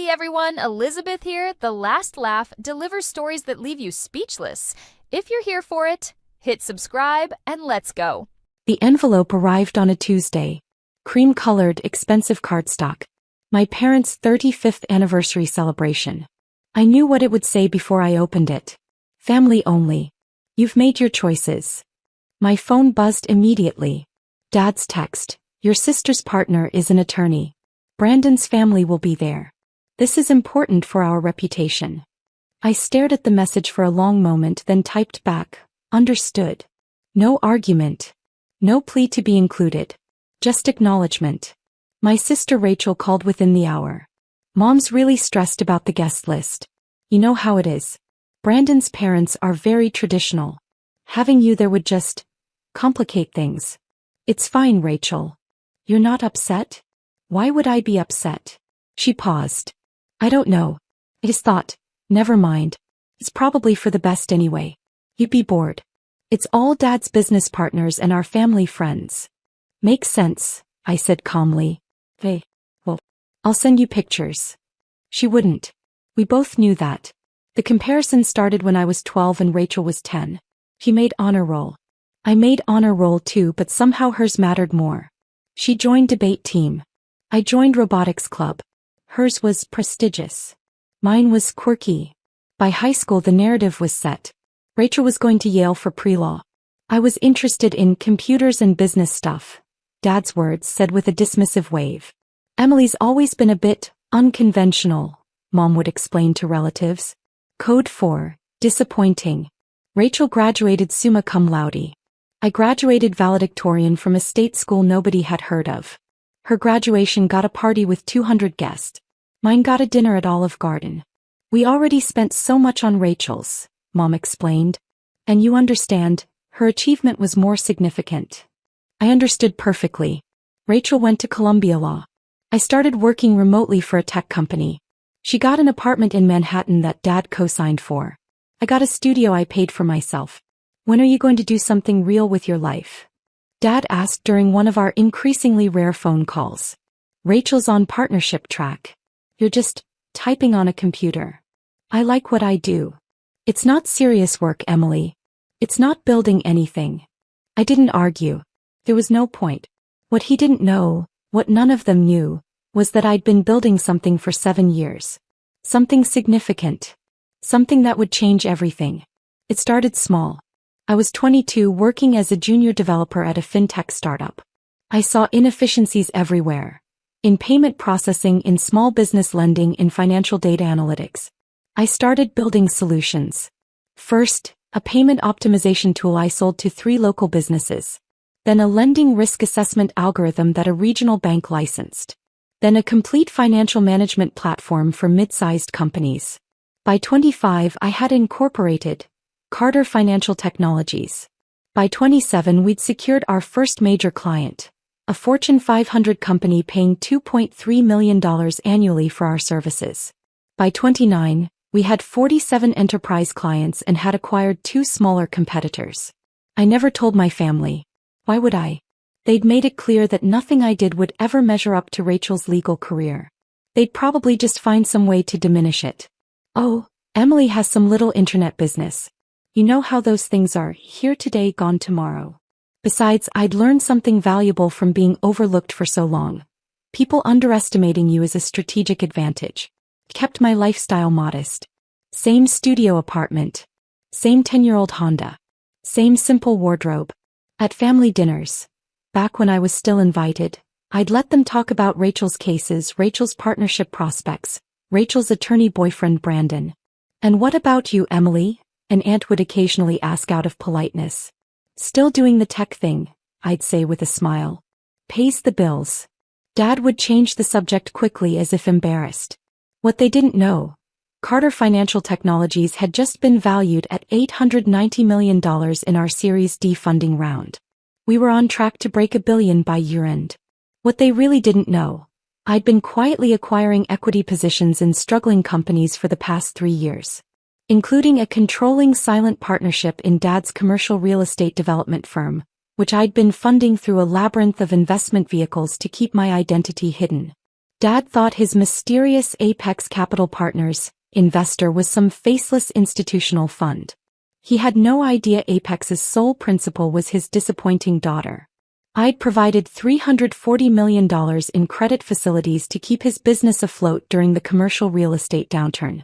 Hey everyone, Elizabeth here. The Last Laugh delivers stories that leave you speechless. If you're here for it, hit subscribe and let's go. The envelope arrived on a Tuesday. Cream-colored, expensive cardstock. My parents' 35th anniversary celebration. I knew what it would say before I opened it. Family only. You've made your choices. My phone buzzed immediately. Dad's text. Your sister's partner is an attorney. Brandon's family will be there. This is important for our reputation. I stared at the message for a long moment, then typed back, understood. No argument. No plea to be included. Just acknowledgement. My sister Rachel called within the hour. Mom's really stressed about the guest list. You know how it is. Brandon's parents are very traditional. Having you there would just complicate things. It's fine, Rachel. You're not upset? Why would I be upset? She paused. I don't know. I just thought, never mind. It's probably for the best anyway. You'd be bored. It's all Dad's business partners and our family friends. Makes sense, I said calmly. Well, I'll send you pictures. She wouldn't. We both knew that. The comparison started when I was 12 and Rachel was 10. She made honor roll. I made honor roll too, but somehow hers mattered more. She joined debate team. I joined robotics club. Hers was prestigious. Mine was quirky. By high school the narrative was set. Rachel was going to Yale for pre-law. I was interested in computers and business stuff. Dad's words said with a dismissive wave. Emily's always been a bit unconventional, Mom would explain to relatives. Code 4, disappointing. Rachel graduated summa cum laude. I graduated valedictorian from a state school nobody had heard of. Her graduation got a party with 200 guests. Mine got a dinner at Olive Garden. We already spent so much on Rachel's, Mom explained. And you understand, her achievement was more significant. I understood perfectly. Rachel went to Columbia Law. I started working remotely for a tech company. She got an apartment in Manhattan that Dad co-signed for. I got a studio I paid for myself. When are you going to do something real with your life? Dad asked during one of our increasingly rare phone calls. Rachel's on partnership track. You're just typing on a computer. I like what I do. It's not serious work, Emily. It's not building anything. I didn't argue. There was no point. What he didn't know, what none of them knew, was that I'd been building something for 7 years. Something significant. Something that would change everything. It started small. I was 22 working as a junior developer at a fintech startup. I saw inefficiencies everywhere. In payment processing, in small business lending, in financial data analytics. I started building solutions. First, a payment optimization tool I sold to 3 local businesses. Then a lending risk assessment algorithm that a regional bank licensed. Then a complete financial management platform for mid-sized companies. By 25 I had incorporated Carter Financial Technologies. By 27 we'd secured our first major client, a Fortune 500 company paying $2.3 million annually for our services. By 29, we had 47 enterprise clients and had acquired 2 smaller competitors. I never told my family. Why would I? They'd made it clear that nothing I did would ever measure up to Rachel's legal career. They'd probably just find some way to diminish it. Oh, Emily has some little internet business. You know how those things are, here today, gone tomorrow. Besides, I'd learned something valuable from being overlooked for so long. People underestimating you is a strategic advantage. Kept my lifestyle modest. Same studio apartment. Same 10-year-old Honda. Same simple wardrobe. At family dinners, back when I was still invited, I'd let them talk about Rachel's cases, Rachel's partnership prospects, Rachel's attorney boyfriend Brandon. And what about you, Emily? An aunt would occasionally ask out of politeness. Still doing the tech thing, I'd say with a smile. Pays the bills. Dad would change the subject quickly as if embarrassed. What they didn't know, Carter Financial Technologies had just been valued at $890 million in our Series D funding round. We were on track to break $1 billion by year-end. What they really didn't know, I'd been quietly acquiring equity positions in struggling companies for the past 3 years. Including a controlling silent partnership in Dad's commercial real estate development firm, which I'd been funding through a labyrinth of investment vehicles to keep my identity hidden. Dad thought his mysterious Apex Capital Partners investor was some faceless institutional fund. He had no idea Apex's sole principal was his disappointing daughter. I'd provided $340 million in credit facilities to keep his business afloat during the commercial real estate downturn.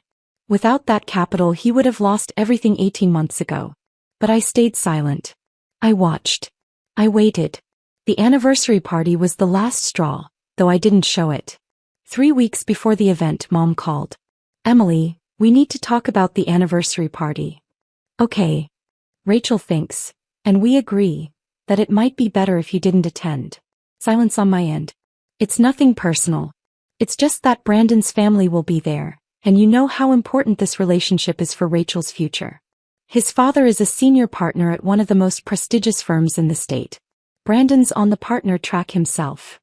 Without that capital, he would have lost everything 18 months ago. But I stayed silent. I watched. I waited. The anniversary party was the last straw, though I didn't show it. 3 weeks before the event, Mom called. "Emily, we need to talk about the anniversary party." "Okay." Rachel thinks, and we agree, that it might be better if you didn't attend. Silence on my end. "It's nothing personal. It's just that Brandon's family will be there, and you know how important this relationship is for Rachel's future. His father is a senior partner at one of the most prestigious firms in the state. Brandon's on the partner track himself."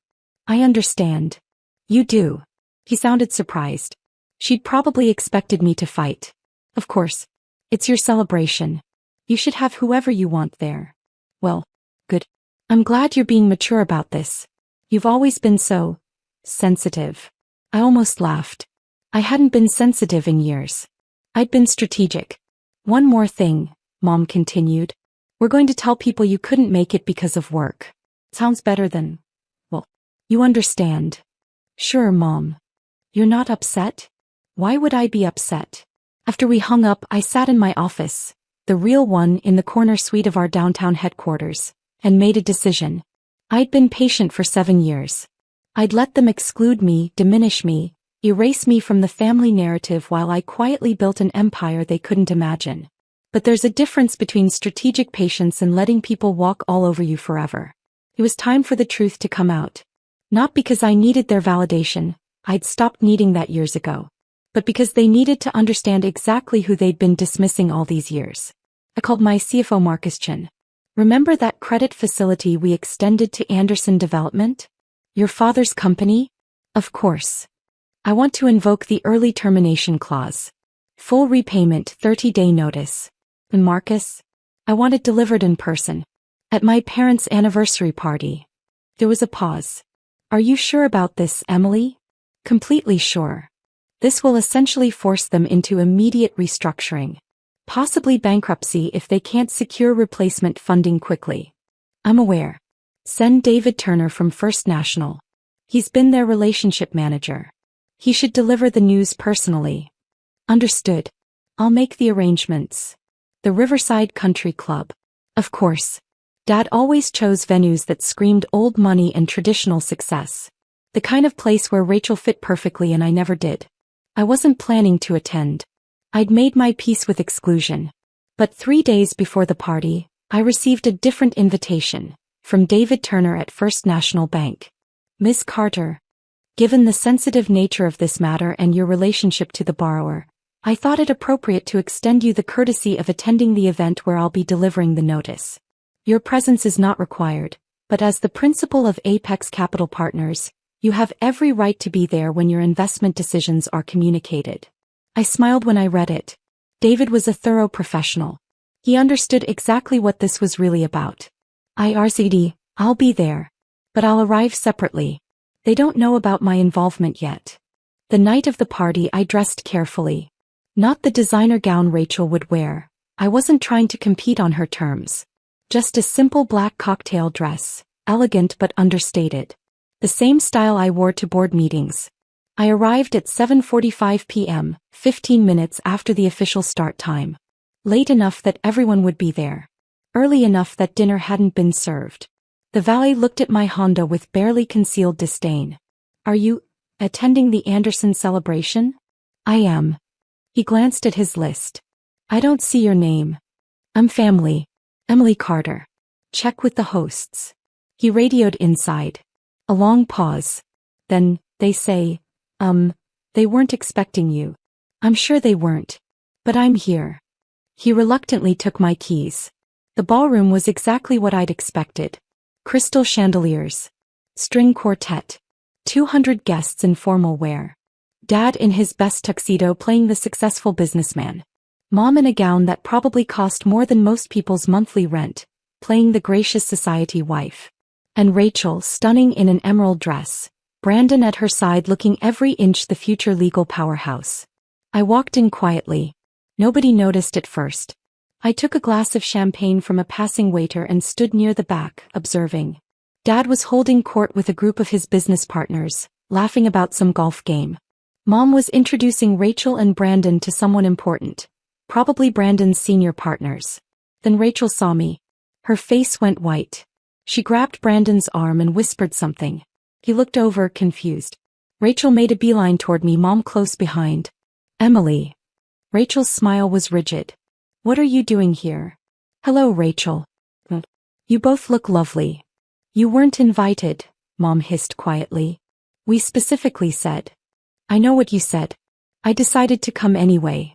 "I understand." "You do." He sounded surprised. She'd probably expected me to fight. "Of course. It's your celebration. You should have whoever you want there." "Well, good. I'm glad you're being mature about this. You've always been so sensitive." I almost laughed. I hadn't been sensitive in years. I'd been strategic. "One more thing," Mom continued. "We're going to tell people you couldn't make it because of work. Sounds better than, well, you understand." "Sure, Mom." "You're not upset?" "Why would I be upset?" After we hung up, I sat in my office, the real one in the corner suite of our downtown headquarters, and made a decision. I'd been patient for 7 years. I'd let them exclude me, diminish me, erase me from the family narrative while I quietly built an empire they couldn't imagine. But there's a difference between strategic patience and letting people walk all over you forever. It was time for the truth to come out. Not because I needed their validation, I'd stopped needing that years ago, but because they needed to understand exactly who they'd been dismissing all these years. I called my CFO Marcus Chin. "Remember that credit facility we extended to Anderson Development? Your father's company?" "Of course. I want to invoke the early termination clause. Full repayment, 30-day notice. And Marcus? I want it delivered in person. At my parents' anniversary party." There was a pause. "Are you sure about this, Emily?" "Completely sure. This will essentially force them into immediate restructuring. Possibly bankruptcy if they can't secure replacement funding quickly." "I'm aware. Send David Turner from First National. He's been their relationship manager. He should deliver the news personally." "Understood. I'll make the arrangements." The Riverside Country Club. Of course. Dad always chose venues that screamed old money and traditional success. The kind of place where Rachel fit perfectly, and I never did. I wasn't planning to attend. I'd made my peace with exclusion. But 3 days before the party, I received a different invitation, from David Turner at First National Bank. "Miss Carter, given the sensitive nature of this matter and your relationship to the borrower, I thought it appropriate to extend you the courtesy of attending the event where I'll be delivering the notice. Your presence is not required, but as the principal of Apex Capital Partners, you have every right to be there when your investment decisions are communicated." I smiled when I read it. David was a thorough professional. He understood exactly what this was really about. "IRCD, I'll be there. But I'll arrive separately. They don't know about my involvement yet." The night of the party, I dressed carefully. Not the designer gown Rachel would wear. I wasn't trying to compete on her terms. Just a simple black cocktail dress, elegant but understated. The same style I wore to board meetings. I arrived at 7:45 p.m., 15 minutes after the official start time. Late enough that everyone would be there. Early enough that dinner hadn't been served. The valet looked at my Honda with barely concealed disdain. "Are you attending the Anderson celebration?" "I am." He glanced at his list. "I don't see your name." "I'm family. Emily Carter." "Check with the hosts." He radioed inside. A long pause. Then, "They say, they weren't expecting you." "I'm sure they weren't. But I'm here." He reluctantly took my keys. The ballroom was exactly what I'd expected. Crystal chandeliers. String quartet. 200 guests in formal wear. Dad in his best tuxedo playing the successful businessman. Mom in a gown that probably cost more than most people's monthly rent, playing the gracious society wife. And Rachel, stunning in an emerald dress, Brandon at her side looking every inch the future legal powerhouse. I walked in quietly. Nobody noticed at first. I took a glass of champagne from a passing waiter and stood near the back, observing. Dad was holding court with a group of his business partners, laughing about some golf game. Mom was introducing Rachel and Brandon to someone important, probably Brandon's senior partners. Then Rachel saw me. Her face went white. She grabbed Brandon's arm and whispered something. He looked over, confused. Rachel made a beeline toward me, Mom close behind. Emily. Rachel's smile was rigid. What are you doing here? Hello, Rachel. You both look lovely. You weren't invited, Mom hissed quietly. We specifically said. I know what you said. I decided to come anyway.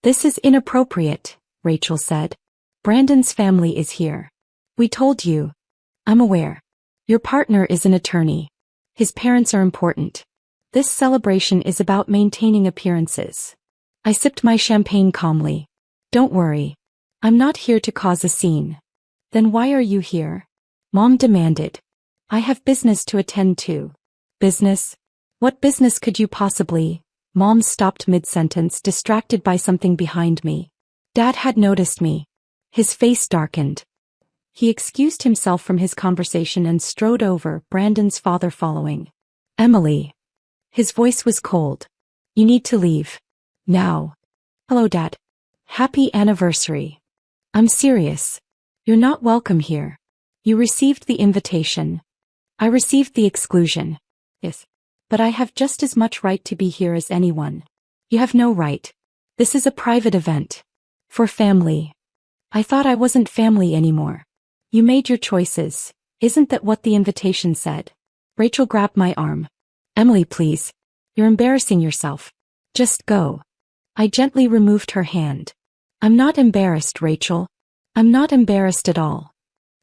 This is inappropriate, Rachel said. Brandon's family is here. We told you. I'm aware. Your partner is an attorney. His parents are important. This celebration is about maintaining appearances. I sipped my champagne calmly. Don't worry. I'm not here to cause a scene. Then why are you here? Mom demanded. I have business to attend to. Business? What business could you possibly? Mom stopped mid-sentence, distracted by something behind me. Dad had noticed me. His face darkened. He excused himself from his conversation and strode over, Brandon's father following. Emily. His voice was cold. You need to leave. Now. Hello, Dad. Happy anniversary. I'm serious. You're not welcome here. You received the invitation. I received the exclusion. Yes. But I have just as much right to be here as anyone. You have no right. This is a private event. For family. I thought I wasn't family anymore. You made your choices. Isn't that what the invitation said? Rachel grabbed my arm. Emily, please. You're embarrassing yourself. Just go. I gently removed her hand. I'm not embarrassed, Rachel. I'm not embarrassed at all.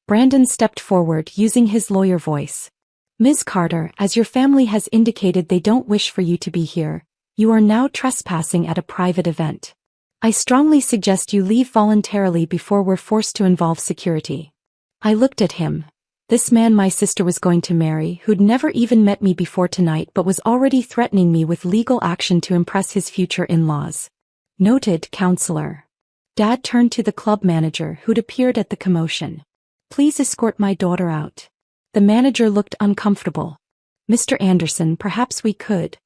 Brandon stepped forward, using his lawyer voice. Ms. Carter, as your family has indicated they don't wish for you to be here, you are now trespassing at a private event. I strongly suggest you leave voluntarily before we're forced to involve security. I looked at him. This man my sister was going to marry, who'd never even met me before tonight but was already threatening me with legal action to impress his future in-laws. Noted, counselor. Dad turned to the club manager who'd appeared at the commotion. Please escort my daughter out. The manager looked uncomfortable. Mr. Anderson, perhaps we could.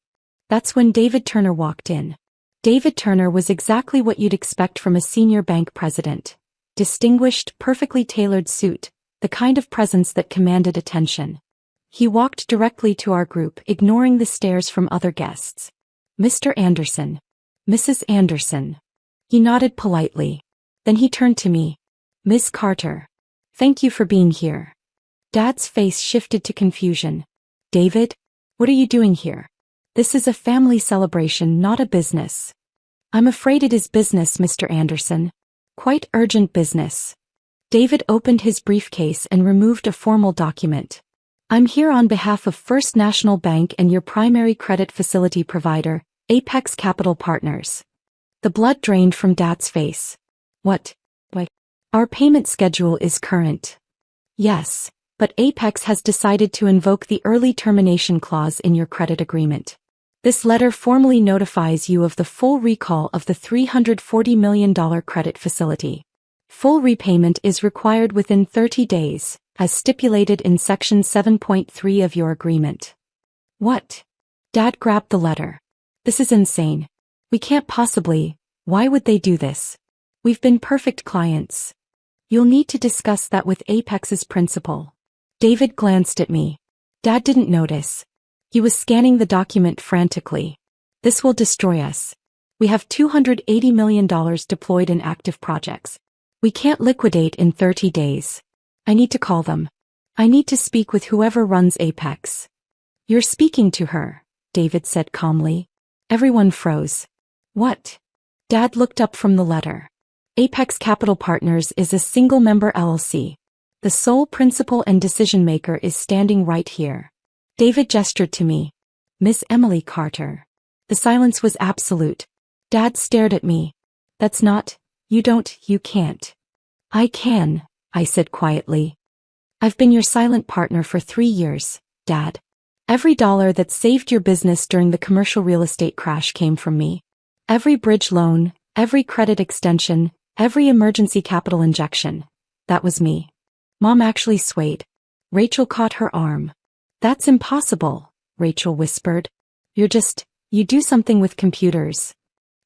That's when David Turner walked in. David Turner was exactly what you'd expect from a senior bank president. Distinguished, perfectly tailored suit, the kind of presence that commanded attention. He walked directly to our group, ignoring the stares from other guests. Mr. Anderson. Mrs. Anderson. He nodded politely. Then he turned to me. Miss Carter. Thank you for being here. Dad's face shifted to confusion. David? What are you doing here? This is a family celebration, not a business. I'm afraid it is business, Mr. Anderson. Quite urgent business. David opened his briefcase and removed a formal document. I'm here on behalf of First National Bank and your primary credit facility provider, Apex Capital Partners. The blood drained from Dad's face. What? Why? Our payment schedule is current. Yes, but Apex has decided to invoke the early termination clause in your credit agreement. This letter formally notifies you of the full recall of the $340 million credit facility. Full repayment is required within 30 days, as stipulated in Section 7.3 of your agreement. What? Dad grabbed the letter. This is insane. We can't possibly. Why would they do this? We've been perfect clients. You'll need to discuss that with Apex's principal. David glanced at me. Dad didn't notice. He was scanning the document frantically. This will destroy us. We have $280 million deployed in active projects. We can't liquidate in 30 days. I need to call them. I need to speak with whoever runs Apex. You're speaking to her, David said calmly. Everyone froze. What? Dad looked up from the letter. Apex Capital Partners is a single-member LLC. The sole principal and decision-maker is standing right here. David gestured to me. Miss Emily Carter. The silence was absolute. Dad stared at me. That's not. You can't. I can, I said quietly. I've been your silent partner for 3 years, Dad. Every dollar that saved your business during the commercial real estate crash came from me. Every bridge loan, every credit extension, every emergency capital injection. That was me. Mom actually swayed. Rachel caught her arm. That's impossible, Rachel whispered. You do something with computers.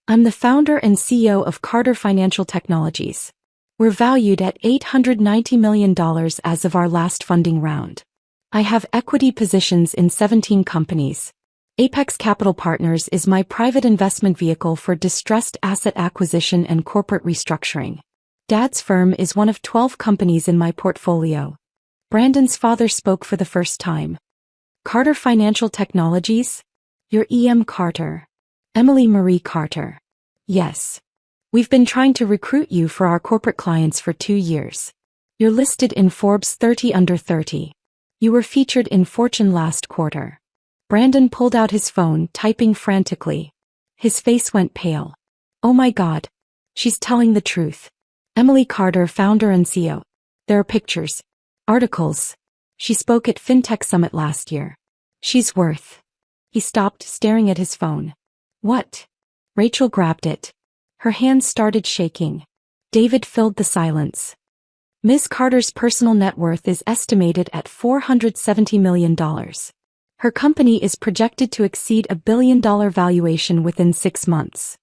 I'm the founder and CEO of Carter Financial Technologies. We're valued at $890 million as of our last funding round. I have equity positions in 17 companies. Apex Capital Partners is my private investment vehicle for distressed asset acquisition and corporate restructuring. Dad's firm is one of 12 companies in my portfolio. Brandon's father spoke for the first time. Carter Financial Technologies? You're E.M. Carter. Emily Marie Carter. Yes. We've been trying to recruit you for our corporate clients for 2 years. You're listed in Forbes 30 Under 30. You were featured in Fortune last quarter. Brandon pulled out his phone, typing frantically. His face went pale. Oh my God. She's telling the truth. Emily Carter, founder and CEO. There are pictures. Articles. She spoke at FinTech Summit last year. She's worth. He stopped, staring at his phone. What? Rachel grabbed it. Her hands started shaking. David filled the silence. Ms. Carter's personal net worth is estimated at $470 million. Her company is projected to exceed $1 billion valuation within 6 months.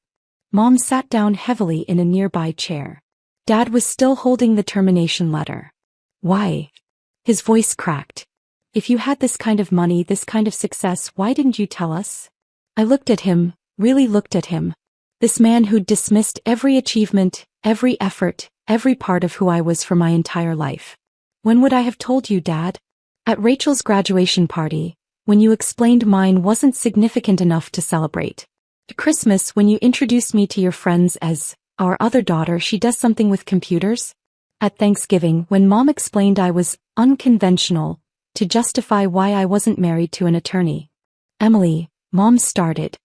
Mom sat down heavily in a nearby chair. Dad was still holding the termination letter. Why? His voice cracked. If you had this kind of money, this kind of success, why didn't you tell us? I looked at him, really looked at him. This man who'd dismissed every achievement, every effort, every part of who I was for my entire life. When would I have told you, Dad? At Rachel's graduation party, when you explained mine wasn't significant enough to celebrate. At Christmas, when you introduced me to your friends as our other daughter, she does something with computers. At Thanksgiving, when Mom explained I was unconventional to justify why I wasn't married to an attorney. Emily, Mom started.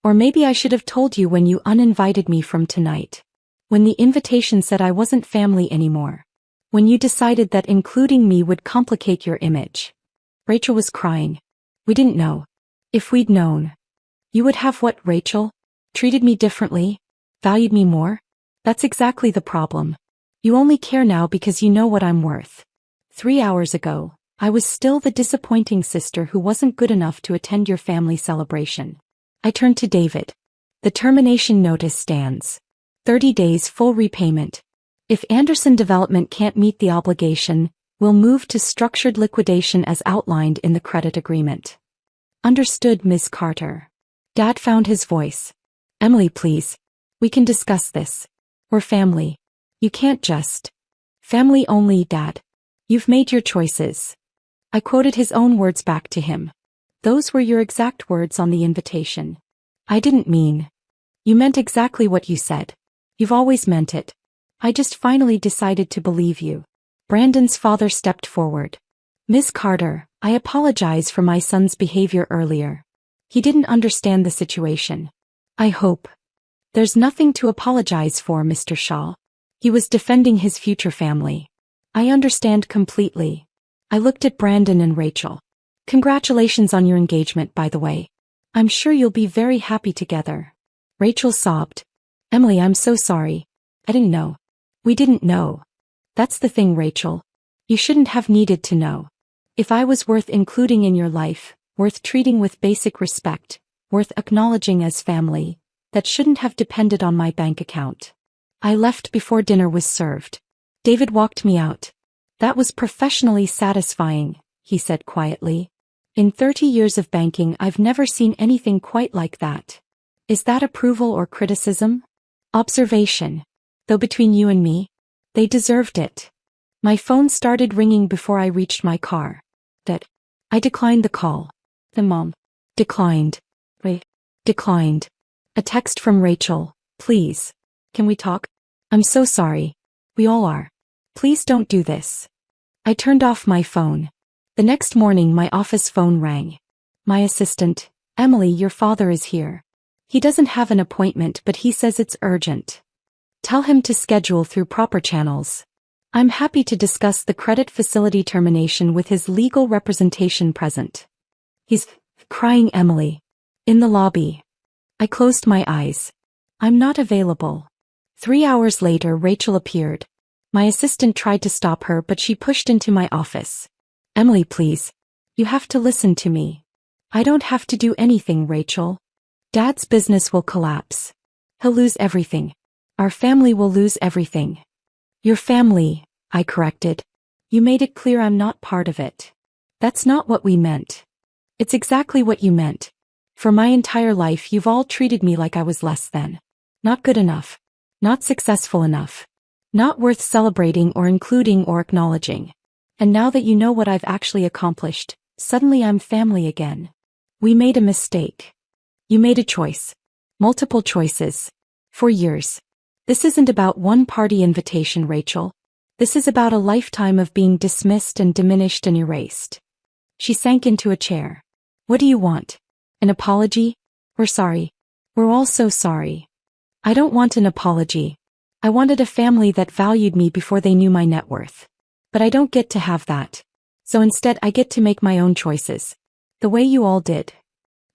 Or maybe I should have told you when you uninvited me from tonight. When the invitation said I wasn't family anymore. When you decided that including me would complicate your image. Rachel was crying. We didn't know. If we'd known. You would have what, Rachel? Treated me differently? Valued me more? That's exactly the problem. You only care now because you know what I'm worth. 3 hours ago, I was still the disappointing sister who wasn't good enough to attend your family celebration. I turned to David. The termination notice stands. 30 days full repayment. If Anderson Development can't meet the obligation, we'll move to structured liquidation as outlined in the credit agreement. Understood, Ms. Carter. Dad found his voice. Emily, please. We can discuss this. We're family. You can't just. Family only, Dad. You've made your choices. I quoted his own words back to him. Those were your exact words on the invitation. I didn't mean. You meant exactly what you said. You've always meant it. I just finally decided to believe you. Brandon's father stepped forward. Ms. Carter, I apologize for my son's behavior earlier. He didn't understand the situation. I hope. There's nothing to apologize for, Mr. Shaw. He was defending his future family. I understand completely. I looked at Brandon and Rachel. Congratulations on your engagement, by the way. I'm sure you'll be very happy together. Rachel sobbed. Emily, I'm so sorry. I didn't know. We didn't know. That's the thing, Rachel. You shouldn't have needed to know. If I was worth including in your life, worth treating with basic respect, worth acknowledging as family, that shouldn't have depended on my bank account. I left before dinner was served. David walked me out. That was professionally satisfying, he said quietly. In 30 years of banking, I've never seen anything quite like that. Is that approval or criticism? Observation. Though between you and me, they deserved it. My phone started ringing before I reached my car. I declined the call. The mom. Declined. Declined. A text from Rachel. Please. Can we talk? I'm so sorry. We all are. Please don't do this. I turned off my phone. The next morning my office phone rang. My assistant, Emily, your father is here. He doesn't have an appointment, but he says it's urgent. Tell him to schedule through proper channels. I'm happy to discuss the credit facility termination with his legal representation present. He's crying, Emily. In the lobby. I closed my eyes. I'm not available. 3 hours later, Rachel appeared. My assistant tried to stop her, but she pushed into my office. Emily, please. You have to listen to me. I don't have to do anything, Rachel. Dad's business will collapse. He'll lose everything. Our family will lose everything. Your family, I corrected. You made it clear I'm not part of it. That's not what we meant. It's exactly what you meant. For my entire life, you've all treated me like I was less than. Not good enough. Not successful enough. Not worth celebrating or including or acknowledging. And now that you know what I've actually accomplished, suddenly I'm family again. We made a mistake. You made a choice. Multiple choices. For years. This isn't about one-party invitation, Rachel. This is about a lifetime of being dismissed and diminished and erased. She sank into a chair. What do you want? An apology? We're sorry. We're all so sorry. I don't want an apology. I wanted a family that valued me before they knew my net worth. But I don't get to have that. So instead I get to make my own choices. The way you all did.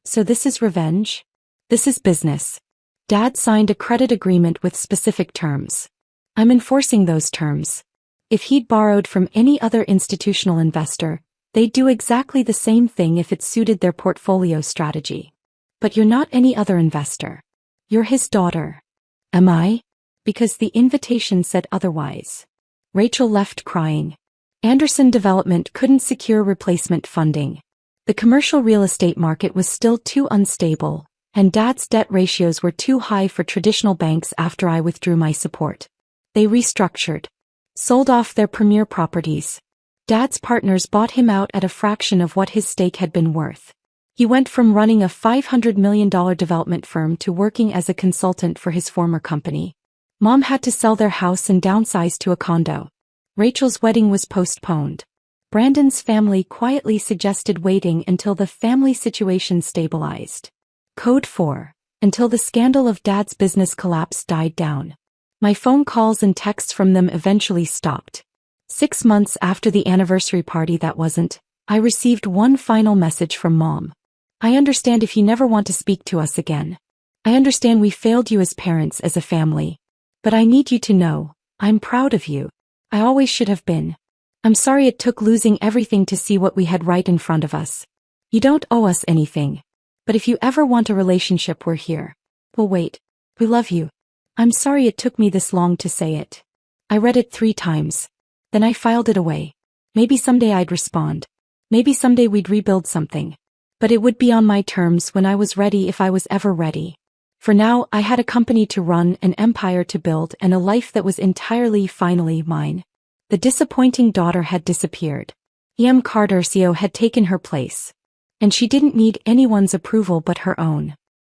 So this is revenge? This is business. Dad signed a credit agreement with specific terms. I'm enforcing those terms. If he'd borrowed from any other institutional investor, they'd do exactly the same thing if it suited their portfolio strategy. But you're not any other investor. You're his daughter. Am I? Because the invitation said otherwise. Rachel left crying. Anderson Development couldn't secure replacement funding. The commercial real estate market was still too unstable, and Dad's debt ratios were too high for traditional banks after I withdrew my support. They restructured. Sold off their premier properties. Dad's partners bought him out at a fraction of what his stake had been worth. He went from running a $500 million development firm to working as a consultant for his former company. Mom had to sell their house and downsize to a condo. Rachel's wedding was postponed. Brandon's family quietly suggested waiting until the family situation stabilized. Code 4. Until the scandal of Dad's business collapse died down. My phone calls and texts from them eventually stopped. 6 months after the anniversary party that wasn't, I received one final message from Mom. I understand if you never want to speak to us again. I understand we failed you as parents, as a family. But I need you to know, I'm proud of you. I always should have been. I'm sorry it took losing everything to see what we had right in front of us. You don't owe us anything. But if you ever want a relationship, we're here. We'll wait. We love you. I'm sorry it took me this long to say it. I read it 3 times. Then I filed it away. Maybe someday I'd respond. Maybe someday we'd rebuild something. But it would be on my terms when I was ready, if I was ever ready. For now, I had a company to run, an empire to build, and a life that was entirely, finally mine. The disappointing daughter had disappeared. E.M. Carter, CEO, had taken her place. And she didn't need anyone's approval but her own.